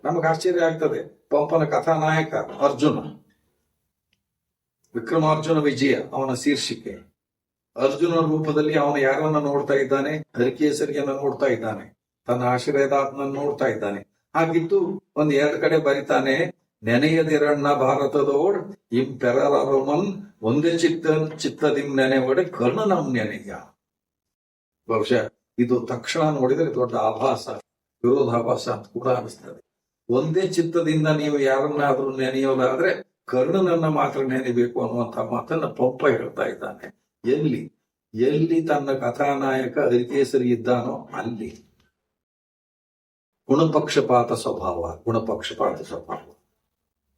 ನಮಗೆ ಆಶ್ಚರ್ಯ ಆಗ್ತದೆ. ಪಂಪನ ಕಥಾನಾಯಕ ಅರ್ಜುನ, ವಿಕ್ರಮಾರ್ಜುನ ವಿಜಯ ಅವನ ಶೀರ್ಷಿಕೆ. ಅರ್ಜುನ ರೂಪದಲ್ಲಿ ಅವನು ಯಾರನ್ನ ನೋಡ್ತಾ ಇದ್ದಾನೆ? ಹರಿಕೇಸರಿಯನ್ನ ನೋಡ್ತಾ ಇದ್ದಾನೆ, ತನ್ನ ಆಶ್ರಯದಾತ್ಮನ್ನು ನೋಡ್ತಾ ಇದ್ದಾನೆ. ಹಾಗಿದ್ದು ಒಂದ್ ಎರಡು ಕಡೆ ಬರಿತಾನೆ, ನೆನೆಯದಿರಣ್ಣ ಭಾರತದೋಡ್ ಇಂಪೆರರಮನ್ ಒಂದೇ ಚಿತ್ತದಿಂ ನೆನೆವಡೆ ಕರ್ಣನಂ ನೆನೆಯ. ಬಹುಶಃ ಇದು ತಕ್ಷಣ ನೋಡಿದರೆ ದೊಡ್ಡ ಆಭಾಸ, ವಿರೋಧಾಭಾಸ ಅಂತ ಕೂಡ ಅನಿಸ್ತದೆ. ಒಂದೇ ಚಿತ್ತದಿಂದ ನೀವು ಯಾರನ್ನಾದ್ರೂ ನೆನೆಯೋದಾದ್ರೆ ಕರ್ಣನನ್ನ ಮಾತ್ರ ನೆನೆಬೇಕು ಅನ್ನುವಂಥ ಮಾತನ್ನ ಪಂಪ ಹೇಳ್ತಾ ಇದ್ದಾನೆ. ಎಲ್ಲಿ ತನ್ನ ಕಥಾನಾಯಕ ಹರಿಕೇಸರಿ ಇದ್ದಾನೋ ಅಲ್ಲಿ. ಗುಣಪಕ್ಷಪಾತ ಸ್ವಭಾವ.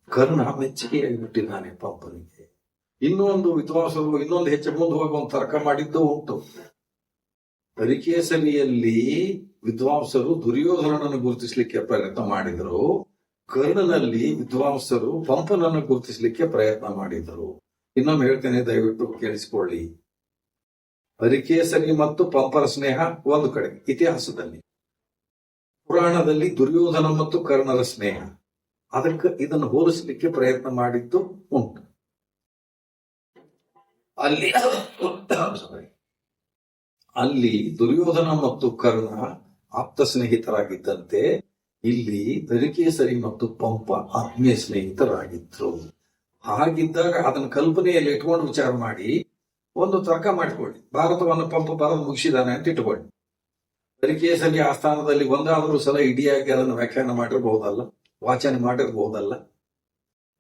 ಕರ್ಣ ಮೆಚ್ಚುಗೆಯಾಗಿಬಿಟ್ಟಿದ್ದಾನೆ ಪಂಪನಿಗೆ. ಇನ್ನೊಂದು ವಿದ್ವಾಂಸರು ಇನ್ನೊಂದು ಹೆಚ್ಚು ಮುಂದೆ ಹೋಗಿ ಒಂದು ತರ್ಕ ಮಾಡಿದ್ದು ಉಂಟು. ಹರಿಕೇಸರಿಯಲ್ಲಿ ವಿದ್ವಾಂಸರು ದುರ್ಯೋಧನನನ್ನು ಗುರುತಿಸಲಿಕ್ಕೆ ಪ್ರಯತ್ನ ಮಾಡಿದರು, ಕರ್ಣನಲ್ಲಿ ವಿದ್ವಾಂಸರು ಪಂಪನನ್ನು ಗುರುತಿಸಲಿಕ್ಕೆ ಪ್ರಯತ್ನ ಮಾಡಿದರು. ಇನ್ನೊಮ್ಮೆ ಹೇಳ್ತೇನೆ, ದಯವಿಟ್ಟು ಕೇಳಿಸಿಕೊಳ್ಳಿ. ಹರಿಕೇಸರಿ ಮತ್ತು ಪಂಪರ ಸ್ನೇಹ ಒಂದು ಕಡೆ ಇತಿಹಾಸದಲ್ಲಿ, ಪುರಾಣದಲ್ಲಿ ದುರ್ಯೋಧನ ಮತ್ತು ಕರ್ಣರ ಸ್ನೇಹ, ಅದಕ್ಕೆ ಇದನ್ನು ಹೋಲಿಸಲಿಕ್ಕೆ ಪ್ರಯತ್ನ ಮಾಡಿದ್ದು ಉಂಟು. ಅಲ್ಲಿ ದುರ್ಯೋಧನ ಮತ್ತು ಕರ್ಣ ಆಪ್ತ ಸ್ನೇಹಿತರಾಗಿದ್ದಂತೆ ಇಲ್ಲಿ ಹರಿಕೇಸರಿ ಮತ್ತು ಪಂಪ ಆತ್ಮೀಯ ಸ್ನೇಹಿತರಾಗಿದ್ರು. ಹಾಗಿದ್ದಾಗ ಅದನ್ನ ಕಲ್ಪನೆಯಲ್ಲಿ ಇಟ್ಕೊಂಡು ವಿಚಾರ ಮಾಡಿ ಒಂದು ತರ್ಕ ಮಾಡಿಕೊಳ್ಳಿ. ಭಾರತವನ್ನು ಪಂಪ ಬರೆದು ಮುಗಿಸಿದಾನೆ ಅಂತ ಇಟ್ಕೊಳ್ಳಿ. ಹರಿಕೇಸರಿ ಆಸ್ಥಾನದಲ್ಲಿ ಒಂದಾದರೂ ಸಲ ಇಡಿಯಾಗಿ ಅದನ್ನು ವ್ಯಾಖ್ಯಾನ ಮಾಡಿರಬಹುದಲ್ಲ, ವಾಚನ ಮಾಡಿರಬಹುದಲ್ಲ.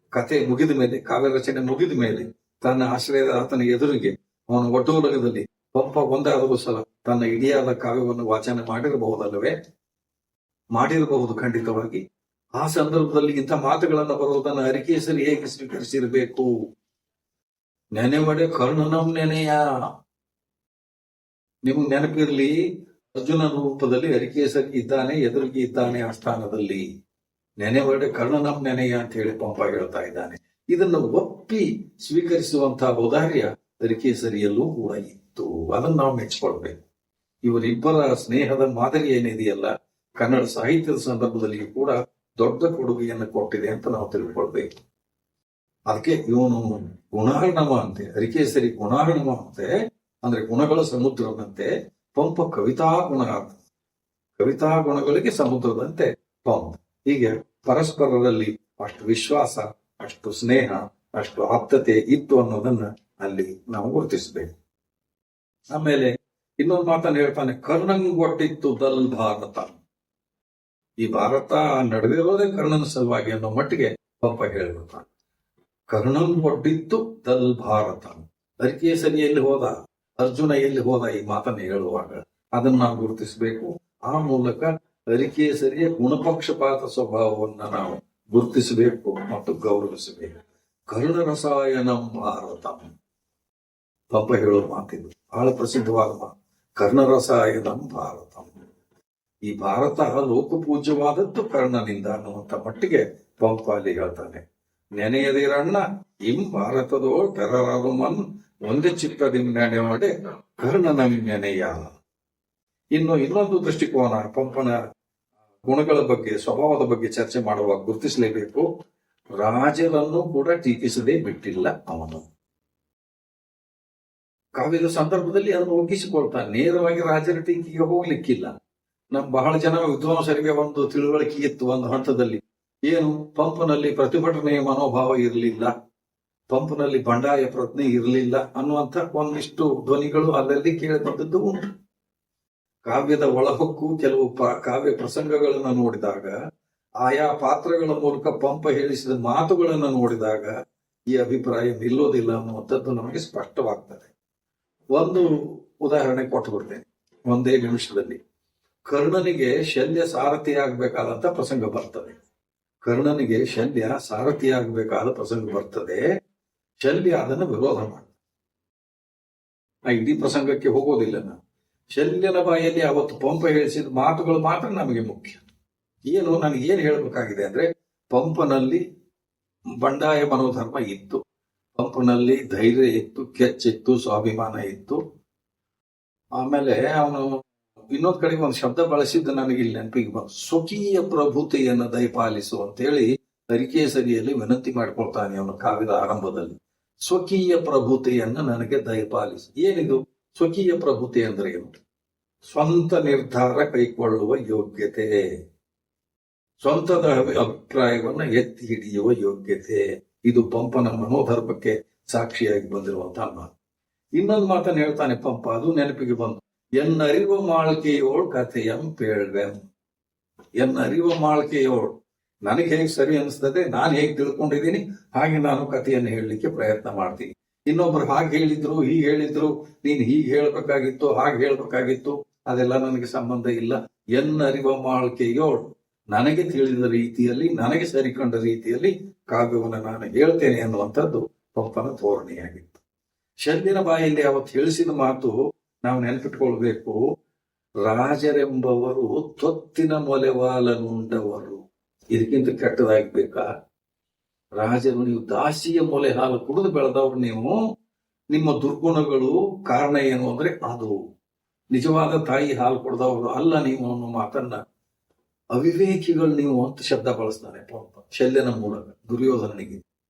ಕತೆ ಮುಗಿದ ಮೇಲೆ, ಕಾವ್ಯ ರಚನೆ ಮುಗಿದ ಮೇಲೆ ತನ್ನ ಆಶ್ರಯದ ಆತನ ಎದುರಿಗೆ ಅವನ ಒಟ್ಟೋಲಗದಲ್ಲಿ ಪಂಪ ಒಂದಾದರೂ ಸಲ ತನ್ನ ಇಡಿಯಾದ ಕಾವ್ಯವನ್ನು ವಾಚನ ಮಾಡಿರಬಹುದಲ್ಲವೇ? ಮಾಡಿರಬಹುದು ಖಂಡಿತವಾಗಿ. ಆ ಸಂದರ್ಭದಲ್ಲಿ ಇಂಥ ಮಾತುಗಳನ್ನು ಬರುವುದನ್ನು ಹರಿಕೇಸರಿ ಹೇಗೆ ಸ್ವೀಕರಿಸಿರಬೇಕು? ನೆನೆವಡೆ ಕರ್ಣನಂ ನೆನೆಯ. ನಿಮ್ಗೆ ನೆನಪಿರ್ಲಿ, ಅರ್ಜುನ ರೂಪದಲ್ಲಿ ಹರಿಕೇಸರಿ ಇದ್ದಾನೆ, ಎದುರಿಗೆ ಇದ್ದಾನೆ ಆ ಸ್ಥಾನದಲ್ಲಿ. ನೆನೆವಡೆ ಕರ್ಣನಂ ನೆನೆಯ ಅಂತ ಹೇಳಿ ಪಂಪ ಹೇಳ್ತಾ ಇದ್ದಾನೆ. ಇದನ್ನು ಒಪ್ಪಿ ಸ್ವೀಕರಿಸುವಂತಹ ಔದಾರ್ಯ ಹರಿಕೇಸರಿಯಲ್ಲೂ ಕೂಡ ಇತ್ತು. ಅದನ್ನು ನಾವು ಮೆಚ್ಚಿಕೊಳ್ಬೇಕು. ಇವರಿಬ್ಬರ ಸ್ನೇಹದ ಮಾದರಿ ಏನಿದೆಯಲ್ಲ, ಕನ್ನಡ ಸಾಹಿತ್ಯದ ಸಂದರ್ಭದಲ್ಲಿಯೂ ಕೂಡ ದೊಡ್ಡ ಕೊಡುಗೆಯನ್ನು ಕೊಟ್ಟಿದೆ ಅಂತ ನಾವು ತಿಳ್ಕೊಳ್ಬೇಕು. ಅದಕ್ಕೆ ಇವನು ಗುಣಾರ್ಣವ ಅಂತೆ, ಹರಿಕೇಸರಿ ಗುಣಾರ್ಣವ ಅಂತೆ, ಅಂದ್ರೆ ಗುಣಗಳ ಸಮುದ್ರದಂತೆ. ಪಂಪ ಕವಿತಾ ಗುಣಗಳಿಗೆ ಸಮುದ್ರದಂತೆ ಪಂಪ. ಹೀಗೆ ಪರಸ್ಪರರಲ್ಲಿ ಅಷ್ಟು ವಿಶ್ವಾಸ, ಅಷ್ಟು ಸ್ನೇಹ, ಅಷ್ಟು ಆಪ್ತತೆ ಇತ್ತು ಅನ್ನೋದನ್ನ ಅಲ್ಲಿ ನಾವು ಗುರುತಿಸಬೇಕು. ಆಮೇಲೆ ಇನ್ನೊಂದು ಮಾತನ್ನು ಹೇಳ್ತಾನೆ, ಕರ್ಣಂಗೊಟ್ಟಿತ್ತು ದಲ್ ಭಾರತ. ಈ ಭಾರತ ನಡೆದಿರೋದೇ ಕರ್ಣನ ಸಲುವಾಗಿ ಅನ್ನೋ ಮಟ್ಟಿಗೆ ಪಂಪ ಹೇಳ್ಬಿಡ್ತಾನೆ. ಕರ್ಣಂಗೊಟ್ಟಿತ್ತು ದಲ್ ಭಾರತ. ಹರಿಕೇಸರಿ ಎಲ್ಲಿ ಹೋದ, ಅರ್ಜುನ ಎಲ್ಲಿ ಹೋದ, ಈ ಮಾತನ್ನು ಹೇಳುವಾಗ ಅದನ್ನ ನಾವು ಗುರುತಿಸಬೇಕು. ಆ ಮೂಲಕ ಹರಿಕೇಸರಿಯ ಗುಣಪಕ್ಷಪಾತ ಸ್ವಭಾವವನ್ನ ನಾವು ಗುರುತಿಸಬೇಕು ಮತ್ತು ಗೌರವಿಸಬೇಕು. ಕರ್ಣರಸಾಯನಂ ಭಾರತ. ಪಂಪ ಹೇಳೋ ಮಾತಿದು ಬಹಳ ಪ್ರಸಿದ್ಧವಾದ ಮಾತು, ಕರ್ಣರಸಾಯನಂ ಭಾರತ. ಈ ಭಾರತ ಲೋಕಪೂಜ್ಯವಾದದ್ದು ಕರ್ಣನಿಂದ ಅನ್ನುವಂಥ ಮಟ್ಟಿಗೆ ಪಂಪ ಅಲ್ಲಿ ಹೇಳ್ತಾನೆ. ನೆನೆಯದಿರಣ್ಣ ಇಂ ಭಾರತದೋ ಪೆರರಮನ್ ಒಂದೇ ಚಿತ್ತದಿಂ ನೆನೆವಡೆ ಕರ್ಣನಂ ನೆನೆಯ. ಇನ್ನೊಂದು ದೃಷ್ಟಿಕೋನ ಪಂಪನ ಗುಣಗಳ ಬಗ್ಗೆ, ಸ್ವಭಾವದ ಬಗ್ಗೆ ಚರ್ಚೆ ಮಾಡುವಾಗ ಗುರುತಿಸಲೇಬೇಕು. ರಾಜರನ್ನು ಕೂಡ ಟೀಕಿಸದೇ ಬಿಟ್ಟಿಲ್ಲ ಅವನು. ಕಾವ್ಯದ ಸಂದರ್ಭದಲ್ಲಿ ಅದನ್ನು ಒಗ್ಗಿಸಿಕೊಳ್ತಾನೆ. ನೇರವಾಗಿ ರಾಜರ ಟೀಕೆಗೆ ಹೋಗ್ಲಿಕ್ಕಿಲ್ಲ. ಬಹಳ ಜನ ವಿದ್ವಾಂಸರಿಗೆ ಒಂದು ತಿಳುವಳಿಕೆ ಇತ್ತು ಒಂದು ಹಂತದಲ್ಲಿ. ಏನು, ಪಂಪನಲ್ಲಿ ಪ್ರತಿಭಟನೆಯ ಮನೋಭಾವ ಇರಲಿಲ್ಲ, ಪಂಪನಲ್ಲಿ ಬಂಡಾಯ ಪ್ರಜ್ಞೆ ಇರಲಿಲ್ಲ ಅನ್ನುವಂಥ ಒಂದಿಷ್ಟು ಧ್ವನಿಗಳು ಅಲ್ಲಲ್ಲಿ ಕೇಳಿ ಬಂದದ್ದು ಉಂಟು. ಕಾವ್ಯದ ಒಳಹೊಕ್ಕು ಕೆಲವು ಕಾವ್ಯ ಪ್ರಸಂಗಗಳನ್ನು ನೋಡಿದಾಗ, ಆಯಾ ಪಾತ್ರಗಳ ಮೂಲಕ ಪಂಪ ಹೇಳಿಸಿದ ಮಾತುಗಳನ್ನು ನೋಡಿದಾಗ ಈ ಅಭಿಪ್ರಾಯ ನಿಲ್ಲೋದಿಲ್ಲ ಅನ್ನುವಂಥದ್ದು ನಮಗೆ ಸ್ಪಷ್ಟವಾಗ್ತದೆ. ಒಂದು ಉದಾಹರಣೆ ಕೊಟ್ಟು ಬಿಡ್ತೇನೆ ಒಂದೇ ನಿಮಿಷದಲ್ಲಿ. ಕರ್ಣನಿಗೆ ಶಲ್ಯ ಸಾರಥಿಯಾಗಬೇಕಾದಂತ ಪ್ರಸಂಗ ಬರ್ತದೆ. ಶಲ್ಯ ಅದನ್ನು ವಿರೋಧ ಮಾಡ್ತಾನೆ. ಇಡೀ ಪ್ರಸಂಗಕ್ಕೆ ಹೋಗೋದಿಲ್ಲ ನಾನು. ಶಲ್ಯನ ಬಾಯಲ್ಲಿ ಅವತ್ತು ಪಂಪ ಹೇಳಿಸಿದ ಮಾತುಗಳು ಮಾತ್ರ ನಮಗೆ ಮುಖ್ಯ. ನನಗೇನು ಹೇಳಬೇಕಾಗಿದೆ ಅಂದ್ರೆ, ಪಂಪನಲ್ಲಿ ಬಂಡಾಯ ಮನೋಧರ್ಮ ಇತ್ತು, ಪಂಪನಲ್ಲಿ ಧೈರ್ಯ ಇತ್ತು, ಕೆಚ್ಚಿತ್ತು, ಸ್ವಾಭಿಮಾನ ಇತ್ತು. ಆಮೇಲೆ ಅವನು ಇನ್ನೊಂದ್ ಕಡೆಗೆ ಒಂದು ಶಬ್ದ ಬಳಸಿದ್ದು ನನಗೆ ಇಲ್ಲಿ ನೆನಪಿಗೆ ಬಂತು. ಸ್ವಕೀಯ ಪ್ರಭುತೆಯನ್ನು ದಯಪಾಲಿಸು ಅಂತ ಹೇಳಿ ಅರಿಕೇಸರಿಯಲ್ಲಿ ವಿನಂತಿ ಮಾಡ್ಕೊಳ್ತಾನೆ ಅವನು ಕಾವ್ಯದ ಆರಂಭದಲ್ಲಿ. ಸ್ವಕೀಯ ಪ್ರಭುತೆಯನ್ನು ನನಗೆ ದಯಪಾಲಿಸು. ಏನಿದು ಸ್ವಕೀಯ ಪ್ರಭುತೆ ಅಂದ್ರೆ ಏನು? ಸ್ವಂತ ನಿರ್ಧಾರ ಕೈಗೊಳ್ಳುವ ಯೋಗ್ಯತೆ, ಸ್ವಂತದ ಅಭಿಪ್ರಾಯವನ್ನ ಎತ್ತಿ ಹಿಡಿಯುವ ಯೋಗ್ಯತೆ. ಇದು ಪಂಪನ ಮನೋಧರ್ಮಕ್ಕೆ ಸಾಕ್ಷಿಯಾಗಿ ಬಂದಿರುವಂತಹ ಮಾತು. ಇನ್ನೊಂದು ಮಾತನ್ನು ಹೇಳ್ತಾನೆ ಪಂಪ, ಅದು ನೆನಪಿಗೆ ಬಂತು. ಎನ್ನರಿವ ಮಾಳ್ಕೆಯೋಳ್ ಕಥೆಯಂ ಪೇಳ್ವೆಂ. ಎನ್ನರಿವ ಮಾಳ್ಕೆಯೋಳ್, ನನಗೆ ಹೇಗೆ ಸರಿ ಅನಿಸ್ತದೆ, ನಾನು ಹೇಗೆ ತಿಳ್ಕೊಂಡಿದ್ದೀನಿ ಹಾಗೆ ನಾನು ಕಥೆಯನ್ನು ಹೇಳಲಿಕ್ಕೆ ಪ್ರಯತ್ನ ಮಾಡ್ತೀನಿ. ಇನ್ನೊಬ್ರು ಹಾಗೆ ಹೇಳಿದ್ರು, ಹೀಗೆ ಹೇಳಿದ್ರು, ನೀನ್ ಹೀಗೆ ಹೇಳ್ಬೇಕಾಗಿತ್ತು, ಹಾಗೆ ಹೇಳ್ಬೇಕಾಗಿತ್ತು, ಅದೆಲ್ಲ ನನಗೆ ಸಂಬಂಧ ಇಲ್ಲ. ಎನ್ನರಿವ ಮಾಳ್ಕೆಯೋಳ್, ನನಗೆ ತಿಳಿದ ರೀತಿಯಲ್ಲಿ, ನನಗೆ ಸರಿಕೊಂಡ ರೀತಿಯಲ್ಲಿ ಕಾವ್ಯವನ್ನು ನಾನು ಹೇಳ್ತೇನೆ ಅನ್ನುವಂಥದ್ದು ಪಂಪನ ಧೋರಣೆಯಾಗಿತ್ತು. ಶಲ್ಯನ ಬಾಯಲ್ಲಿ ಅವತ್ತು ಹೇಳಿಸಿದ ಮಾತು ನಾವು ನೆನಪಿಟ್ಕೊಳ್ಬೇಕು. ರಾಜರೆಂಬವರು ತೊತ್ತಿನ ಮೊಲೆವಾಲನುಂಡವರು. ಇದಕ್ಕಿಂತ ಕೆಟ್ಟದಾಗಬೇಕಾ? ರಾಜರು, ನೀವು ದಾಸಿಯ ಮೊಲೆ ಹಾಲು ಕುಡಿದು ಬೆಳೆದವ್ರು, ನೀವು ನಿಮ್ಮ ದುರ್ಗುಣಗಳು ಕಾರಣ ಏನು ಅಂದ್ರೆ ಅದು. ನಿಜವಾದ ತಾಯಿ ಹಾಲು ಕುಡ್ದವ್ರು ಅಲ್ಲ ನೀವು ಅನ್ನೋ ಮಾತನ್ನ ಅವಿವೇಕಿಗಳು ನೀವು ಅಂತ ಶಬ್ದ ಬಳಸ್ತಾನೆ ಪಂಪ ಶಲ್ಯನ ಮೂಲಕ ದುರ್ಯೋಧನನಿಗೆ.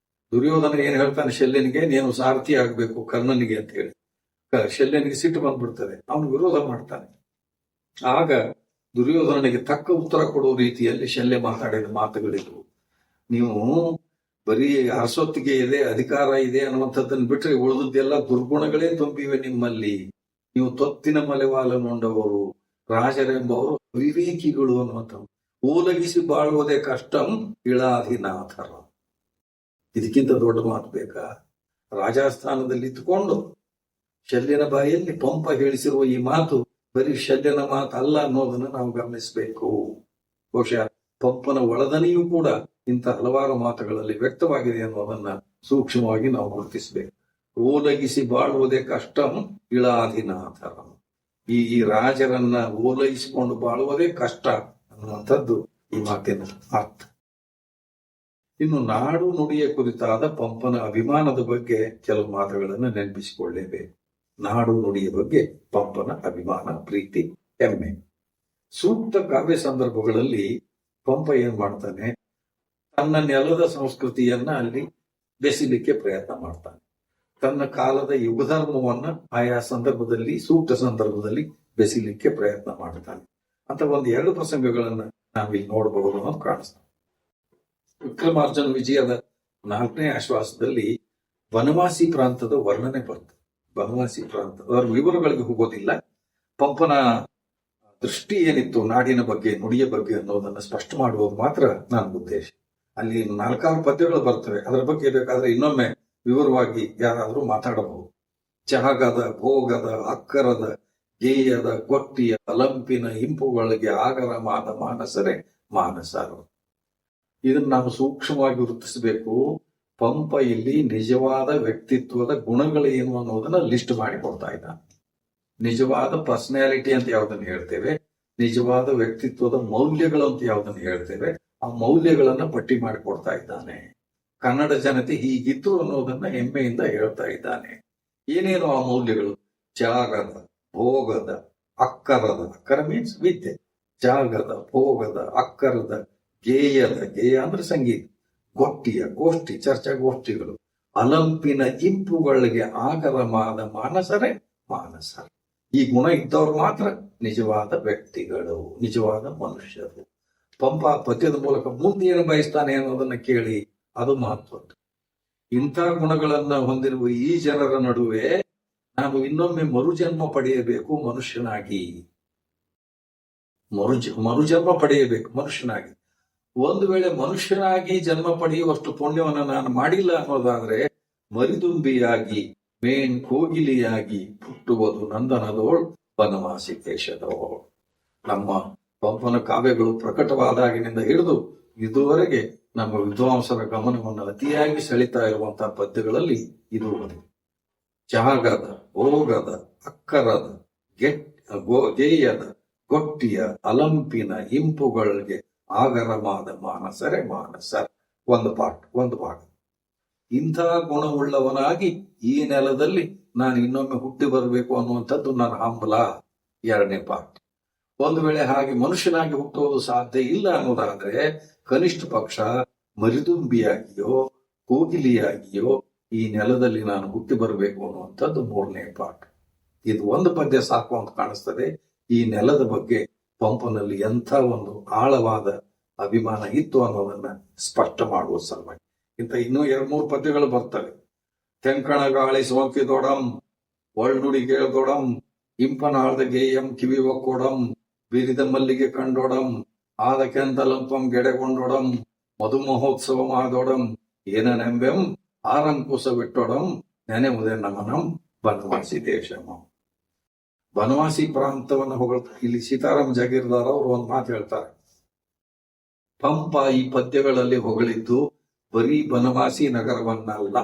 ದುರ್ಯೋಧನ ಏನ್ ಹೇಳ್ತಾನೆ ಶಲ್ಯನಿಗೆ, ನೀನು ಸಾರಥಿ ಆಗ್ಬೇಕು ಕರ್ಣನಿಗೆ ಅಂತ ಹೇಳಿ. ಶಲ್ಯನಿಗೆ ಸಿಟ್ಟು ಬಂದ್ಬಿಡ್ತದೆ, ಅವನು ವಿರೋಧ ಮಾಡ್ತಾನೆ. ಆಗ ದುರ್ಯೋಧನನಿಗೆ ತಕ್ಕ ಉತ್ತರ ಕೊಡುವ ರೀತಿಯಲ್ಲಿ ಶಲ್ಯ ಮಾತಾಡಿದ ಮಾತುಗಳಿದ್ವು. ನೀವು ಬರೀ ಅರಸೊತ್ತಿಗೆ ಇದೆ, ಅಧಿಕಾರ ಇದೆ ಅನ್ನುವಂಥದ್ದನ್ನು ಬಿಟ್ಟರೆ ಉಳಿದದ್ದೆಲ್ಲ ದುರ್ಗುಣಗಳೇ ತುಂಬಿವೆ ನಿಮ್ಮಲ್ಲಿ. ನೀವು ತೊತ್ತಿನ ಮಲೆವಾಲನುಂಡವರು, ರಾಜರೆಂಬವರು ವಿವೇಕಿಗಳು ಅನ್ನುವಂಥವ್ರು. ಓಲಗಿಸಿ ಬಾಳುವುದೇ ಕಷ್ಟಂ ಇಳಾಧಿನಾಥರ. ಇದಕ್ಕಿಂತ ದೊಡ್ಡ ಮಾತು ಬೇಕಾ? ರಾಜಸ್ಥಾನದಲ್ಲಿ ಇದ್ದುಕೊಂಡು ಶಲ್ಯನ ಬಾಯಲ್ಲಿ ಪಂಪ ಹೇಳಿಸಿರುವ ಈ ಮಾತು ಬರೀ ಶಲ್ಯನ ಮಾತು ಅಲ್ಲ ಅನ್ನೋದನ್ನು ನಾವು ಗಮನಿಸಬೇಕು. ಬಹುಶಃ ಪಂಪನ ಒಳದನಿಯೂ ಕೂಡ ಇಂಥ ಹಲವಾರು ಮಾತುಗಳಲ್ಲಿ ವ್ಯಕ್ತವಾಗಿದೆ ಅನ್ನೋದನ್ನ ಸೂಕ್ಷ್ಮವಾಗಿ ನಾವು ಗುರುತಿಸಬೇಕು. ಓಲಗಿಸಿ ಬಾಳುವುದೇ ಕಷ್ಟಂ ಇಳಾಧಿನಾಥರ. ಈ ರಾಜರನ್ನ ಓಲೈಸಿಕೊಂಡು ಬಾಳುವುದೇ ಕಷ್ಟ ಅನ್ನುವಂಥದ್ದು ಈ ಮಾತಿನ ಅರ್ಥ. ಇನ್ನು ನಾಡು ನುಡಿಯ ಕುರಿತಾದ ಪಂಪನ ಅಭಿಮಾನದ ಬಗ್ಗೆ ಕೆಲವು ಮಾತುಗಳನ್ನು ನೆನಪಿಸಿಕೊಳ್ಳೇಬೇಕು. ನಾಡು ನುಡಿಯ ಬಗ್ಗೆ ಪಂಪನ ಅಭಿಮಾನ, ಪ್ರೀತಿ, ಹೆಮ್ಮೆ. ಸೂಕ್ತ ಕಾವ್ಯ ಸಂದರ್ಭಗಳಲ್ಲಿ ಪಂಪ ಏನ್ ಮಾಡ್ತಾನೆ, ತನ್ನ ನೆಲದ ಸಂಸ್ಕೃತಿಯನ್ನ ಅಲ್ಲಿ ಬೆಸಿಲಿಕ್ಕೆ ಪ್ರಯತ್ನ ಮಾಡ್ತಾನೆ. ತನ್ನ ಕಾಲದ ಯುಗಧರ್ಮವನ್ನ ಆಯಾ ಸಂದರ್ಭದಲ್ಲಿ, ಸೂಕ್ತ ಸಂದರ್ಭದಲ್ಲಿ ಬೆಸಿಲಿಕ್ಕೆ ಪ್ರಯತ್ನ ಮಾಡ್ತಾನೆ ಅಂತ ಒಂದು 2 ಪ್ರಸಂಗಗಳನ್ನ ನಾವಿಲ್ಲಿ ನೋಡಬಹುದು ಅನ್ನೋದು ಕಾಣಿಸ್ತಾನೆ. ವಿಕ್ರಮಾರ್ಜುನ ವಿಜಯದ 4ನೇ ಆಶ್ವಾಸದಲ್ಲಿ ವನವಾಸಿ ಪ್ರಾಂತದ ವರ್ಣನೆ ಬರ್ತದೆ. ವನವಾಸಿ ಪ್ರಾಂತ, ಅದರ ವಿವರಗಳಿಗೆ ಹೋಗೋದಿಲ್ಲ. ಪಂಪನ ದೃಷ್ಟಿ ಏನಿತ್ತು ನಾಡಿನ ಬಗ್ಗೆ, ನುಡಿಯ ಬಗ್ಗೆ ಅನ್ನೋದನ್ನ ಸ್ಪಷ್ಟ ಮಾಡುವುದು ಮಾತ್ರ ನನ್ನ ಉದ್ದೇಶ. ಅಲ್ಲಿ 4-6 ಪದ್ಯಗಳು ಬರ್ತವೆ. ಅದರ ಬಗ್ಗೆ ಬೇಕಾದ್ರೆ ಇನ್ನೊಮ್ಮೆ ವಿವರವಾಗಿ ಯಾರಾದರೂ ಮಾತಾಡಬಹುದು. ಚಹಗದ, ಭೋಗದ, ಅಕ್ಕರದ, ಗೇಯದ, ಕೊಟ್ಟಿಯ, ಅಲಂಪಿನ ಇಂಪುಗಳಿಗೆ ಆಗರ ಮಾದ ಮಾನಸರೆ ಮಾನಸರು. ಇದನ್ನು ನಾವು ಸೂಕ್ಷ್ಮವಾಗಿ ಗುರುತಿಸಬೇಕು. ಪಂಪ ಇಲ್ಲಿ ನಿಜವಾದ ವ್ಯಕ್ತಿತ್ವದ ಗುಣಗಳೇನು ಅನ್ನೋದನ್ನ ಲಿಸ್ಟ್ ಮಾಡಿ ಕೊಡ್ತಾ ಇದ್ದಾನೆ. ನಿಜವಾದ ಪರ್ಸನಾಲಿಟಿ ಅಂತ ಯಾವುದನ್ನು ಹೇಳ್ತೇವೆ, ನಿಜವಾದ ವ್ಯಕ್ತಿತ್ವದ ಮೌಲ್ಯಗಳು ಅಂತ ಯಾವುದನ್ನು ಹೇಳ್ತೇವೆ, ಆ ಮೌಲ್ಯಗಳನ್ನ ಪಟ್ಟಿ ಮಾಡಿಕೊಡ್ತಾ ಇದ್ದಾನೆ. ಕನ್ನಡ ಜನತೆ ಹೀಗಿತ್ತು ಅನ್ನೋದನ್ನ ಹೆಮ್ಮೆಯಿಂದ ಹೇಳ್ತಾ ಇದ್ದಾನೆ. ಏನೇನು ಆ ಮೌಲ್ಯಗಳು? ಜಾಗದ, ಭೋಗದ, ಅಕ್ಕರದ, ಅಕ್ಕರ ಮೀನ್ಸ್ ವಿದ್ಯೆ, ಜಾಗದ, ಭೋಗದ, ಅಕ್ಕರದ, ಗೇಯದ, ಗೇಯ ಅಂದ್ರೆ ಸಂಗೀತ, ಗೊಟ್ಟಿಯ, ಗೋಷ್ಠಿ, ಚರ್ಚಾಗೋಷ್ಠಿಗಳು, ಅಲಂಪಿನ ಇಂಪುಗಳಿಗೆ ಆಗರಮಾದ ಮಾನಸರೇ ಮಾನಸರು. ಈ ಗುಣ ಇದ್ದವರು ಮಾತ್ರ ನಿಜವಾದ ವ್ಯಕ್ತಿಗಳು, ನಿಜವಾದ ಮನುಷ್ಯರು. ಪಂಪ ಪದ್ಯದ ಮೂಲಕ ಮುಂದೇನು ಬಯಸ್ತಾನೆ ಅನ್ನೋದನ್ನ ಕೇಳಿ ಅದು ಮಹತ್ವದ್ದು. ಇಂಥ ಗುಣಗಳನ್ನ ಹೊಂದಿರುವ ಈ ಜನರ ನಡುವೆ ನಾನು ಇನ್ನೊಮ್ಮೆ ಮರುಜನ್ಮ ಪಡೆಯಬೇಕು ಮನುಷ್ಯನಾಗಿ. ಮರುಜನ್ಮ ಪಡೆಯಬೇಕು ಮನುಷ್ಯನಾಗಿ. ಒಂದು ವೇಳೆ ಮನುಷ್ಯನಾಗಿ ಜನ್ಮ ಪಡೆಯುವಷ್ಟು ಪುಣ್ಯವನ್ನು ನಾನು ಮಾಡಿಲ್ಲ ಅನ್ನೋದಾದ್ರೆ ಮರಿದುಂಬಿಯಾಗಿ ಮೇನ್ ಕೋಗಿಲಿಯಾಗಿ ಹುಟ್ಟುವುದು ನಂದನದೋಳ್ ವನವಾಸಿ ಕೇಶದೋಳ್. ನಮ್ಮ ಪಂಪನ ಕಾವ್ಯಗಳು ಪ್ರಕಟವಾದಾಗಿನಿಂದ ಹಿಡಿದು ಇದುವರೆಗೆ ನಮ್ಮ ವಿದ್ವಾಂಸರ ಗಮನವನ್ನು ಅತಿಯಾಗಿ ಸೆಳಿತಾ ಇರುವಂತಹ ಪದ್ಯಗಳಲ್ಲಿ ಇದು ಒಂದು. ಜಾಗದ, ಭೋಗದ, ಅಕ್ಕರದ, ಗೇಯದ, ಗೊಟ್ಟಿಯ, ಅಲಂಪಿನ ಇಂಪುಗಳಿಗೆ ಆಗರಮಾದ ಮಾನಸರೇ ಮಾನಸರ್. ಒಂದು ಭಾಗ. ಇಂಥ ಗುಣವುಳ್ಳವನಾಗಿ ಈ ನೆಲದಲ್ಲಿ ನಾನು ಇನ್ನೊಮ್ಮೆ ಹುಟ್ಟಿ ಬರಬೇಕು ಅನ್ನುವಂಥದ್ದು ನನ್ನ ಹಂಬಲ. 2ನೇ ಪಾಠ. ಒಂದು ವೇಳೆ ಹಾಗೆ ಮನುಷ್ಯನಾಗಿ ಹುಟ್ಟುವುದು ಸಾಧ್ಯ ಇಲ್ಲ ಅನ್ನೋದಾದ್ರೆ ಕನಿಷ್ಠ ಪಕ್ಷ ಮರಿದುಂಬಿಯಾಗಿಯೋ ಕೋಗಿಲಿಯಾಗಿಯೋ ಈ ನೆಲದಲ್ಲಿ ನಾನು ಹುಟ್ಟಿ ಬರಬೇಕು ಅನ್ನುವಂಥದ್ದು 3ನೇ ಪಾಠ. ಇದು ಒಂದು ಪದ್ಯ ಸಾಕು ಅಂತ ಕಾಣಿಸ್ತದೆ. ಈ ನೆಲದ ಬಗ್ಗೆ ಪಂಪನಲ್ಲಿ ಎಂಥ ಒಂದು ಆಳವಾದ ಅಭಿಮಾನ ಇತ್ತು ಅನ್ನೋದನ್ನ ಸ್ಪಷ್ಟ ಮಾಡುವ ಸಲುವಾಗಿ ಇಂಥ ಇನ್ನೂ 2-3 ಪದ್ಯಗಳು ಬರ್ತವೆ. ತೆಂಕಣ ಗಾಳಿ ಸೋಂಕಿದೊಡಂ ಒಳ್ನುಡಿ ಕೇಳ್ದೊಡಂ ಇಂಪನಾಳ್ದ ಗೇಯಂ ಕಿವಿ ಒಕ್ಕೊಡಂ ಬಿರಿದ ಮಲ್ಲಿಗೆ ಕಂಡೊಡಂ ಆದ ಕೆಂತಲಂಪಂ ಗೆಡೆಗೊಂಡೊಡಂ ಮಧು ಮಹೋತ್ಸವ ಮಾದೊಡಂ ಏನನೆಂಬೆಂ ಆರಂಕುಶ ಬಿಟ್ಟೊಡಂ ನೆನೆವುದೇ ನಮನಂ ಬನವಾಸಿ ದೇಶಮ. ಬನವಾಸಿ ಪ್ರಾಂತವನ್ನು ಹೊಗಳ್ತಾರೆ. ಇಲ್ಲಿ ಸೀತಾರಾಮ್ ಜಾಗೀರ್ದಾರ್ ಅವರು ಒಂದು ಮಾತು ಹೇಳ್ತಾರೆ. ಪಂಪ ಈ ಪದ್ಯಗಳಲ್ಲಿ ಹೊಗಳಿದ್ದು ಬರೀ ಬನವಾಸಿ ನಗರವನ್ನಲ್ಲ,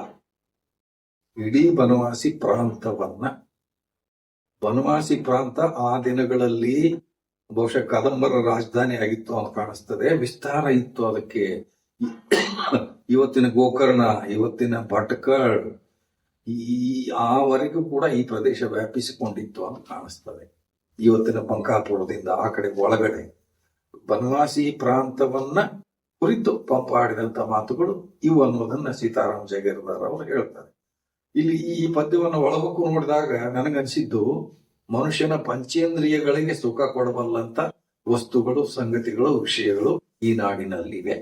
ಇಡೀ ಬನವಾಸಿ ಪ್ರಾಂತವನ್ನ. ಬನವಾಸಿ ಪ್ರಾಂತ ಆ ದಿನಗಳಲ್ಲಿ ಬಹುಶಃ ಕದಂಬರ ರಾಜಧಾನಿ ಆಗಿತ್ತು ಅಂತ ಕಾಣಿಸ್ತದೆ. ವಿಸ್ತಾರ ಇತ್ತು ಅದಕ್ಕೆ. ಇವತ್ತಿನ ಗೋಕರ್ಣ, ಇವತ್ತಿನ ಭಟ್ಕಳ್, ಆವರೆಗೂ ಕೂಡ ಈ ಪ್ರದೇಶ ವ್ಯಾಪಿಸಿಕೊಂಡಿತ್ತು ಅಂತ ಕಾಣಿಸ್ತದೆ. ಇವತ್ತಿನ ಬಂಕಾಪುರದಿಂದ ಆ ಕಡೆ ಒಳಗಡೆ ಬನವಾಸಿ ಪ್ರಾಂತವನ್ನ ಕುರಿತು ಪಂಪ ಆಡಿದಂತ ಮಾತುಗಳು ಇವು ಅನ್ನೋದನ್ನ ಸೀತಾರಾಮ್ ಜಾಗೀರ್ದಾರ್ ಅವರು ಹೇಳ್ತಾರೆ. ಇಲ್ಲಿ ಈ ಪದ್ಯವನ್ನು ಒಳಗೊಕ್ಕು ನೋಡಿದಾಗ ನನಗನ್ಸಿದ್ದು ಮನುಷ್ಯನ ಪಂಚೇಂದ್ರಿಯಗಳಿಗೆ ಸುಖ ಕೊಡಬಲ್ಲಂತ ವಸ್ತುಗಳು, ಸಂಗತಿಗಳು, ವಿಷಯಗಳು ಈ ನಾಡಿನಲ್ಲಿವೆ.